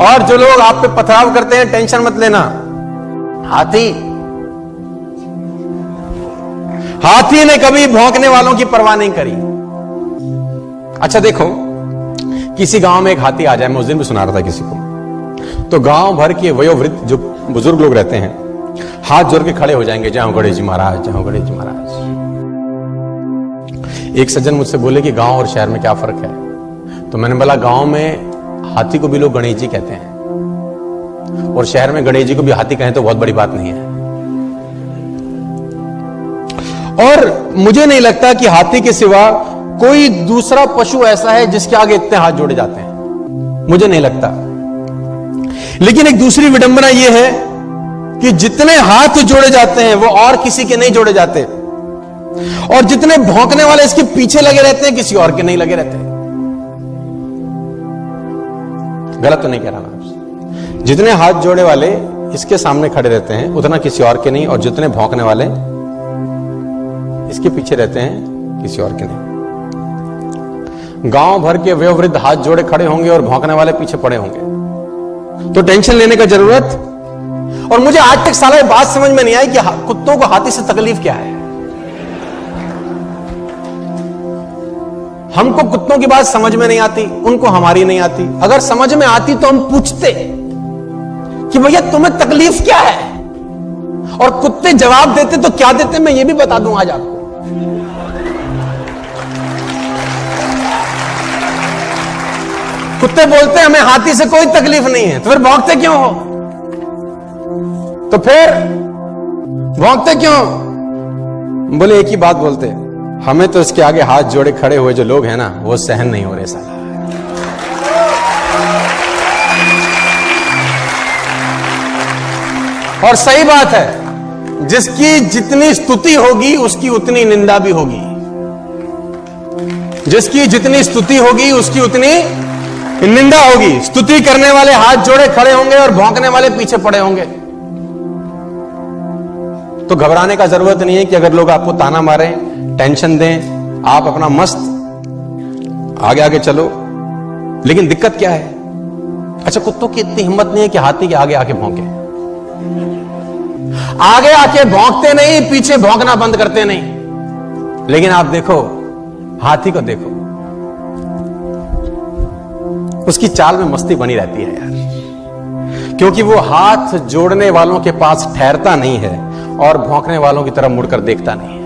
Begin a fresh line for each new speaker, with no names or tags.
और जो लोग आप पे पथराव करते हैं, टेंशन मत लेना। हाथी ने कभी भौंकने वालों की परवाह नहीं करी। अच्छा देखो, किसी गांव में एक हाथी आ जाए, मैं उस दिन भी सुना रहा था किसी को, तो गांव भर के वयोवृद्ध जो बुजुर्ग लोग रहते हैं हाथ जोड़ के खड़े हो जाएंगे, जाओ गणेश जी महाराज, जाओ गणेश जी महाराज। एक सज्जन मुझसे बोले कि गांव और शहर में क्या फर्क है, तो मैंने बोला गांव में हाथी को भी लोग गणेश जी कहते हैं, और शहर में गणेश जी को भी हाथी कहें तो बहुत बड़ी बात नहीं है। और मुझे नहीं लगता कि हाथी के सिवा कोई दूसरा पशु ऐसा है जिसके आगे इतने हाथ जोड़े जाते हैं, मुझे नहीं लगता। लेकिन एक दूसरी विडंबना यह है कि जितने हाथ जोड़े जाते हैं वो और किसी के नहीं जोड़े जाते, और जितने भौंकने वाले इसके पीछे लगे रहते हैं किसी और के नहीं लगे रहते। गलत तो नहीं कह रहा मैं आपसे। जितने हाथ जोड़े वाले इसके सामने खड़े रहते हैं उतना किसी और के नहीं, और जितने भौंकने वाले इसके पीछे रहते हैं किसी और के नहीं। गांव भर के वयोवृद्ध हाथ जोड़े खड़े होंगे और भौंकने वाले पीछे पड़े होंगे, तो टेंशन लेने का जरूरत। और मुझे आज तक साला बात समझ में नहीं आई कि कुत्तों को हाथी से तकलीफ क्या है। हमको कुत्तों की बात समझ में नहीं आती, उनको हमारी नहीं आती। अगर समझ में आती तो हम पूछते कि भैया तुम्हें तकलीफ क्या है, और कुत्ते जवाब देते तो क्या देते मैं ये भी बता दूं आज आपको। कुत्ते बोलते हमें हाथी से कोई तकलीफ नहीं है, तो फिर भौंकते क्यों हो? तो फिर भौंकते क्यों? बोले एक ही बात बोलते, हमें तो इसके आगे हाथ जोड़े खड़े हुए जो लोग हैं ना, वो सहन नहीं हो रहे साला। और सही बात है, जिसकी जितनी स्तुति होगी उसकी उतनी निंदा भी होगी, जिसकी जितनी स्तुति होगी उसकी उतनी निंदा होगी। स्तुति करने वाले हाथ जोड़े खड़े होंगे और भौंकने वाले पीछे पड़े होंगे। तो घबराने का जरूरत नहीं है कि अगर लोग आपको ताना मारें, टेंशन दें, आप अपना मस्त आगे आगे चलो। लेकिन दिक्कत क्या है? अच्छा, कुत्तों की इतनी हिम्मत नहीं है कि हाथी के आगे आके भौंके। आगे आके भौंकते नहीं, पीछे भौंकना बंद करते नहीं। लेकिन आप देखो हाथी को, देखो उसकी चाल में मस्ती बनी रहती है यार, क्योंकि वो हाथ जोड़ने वालों के पास ठहरता नहीं है और भौंकने वालों की तरफ मुड़कर देखता नहीं है।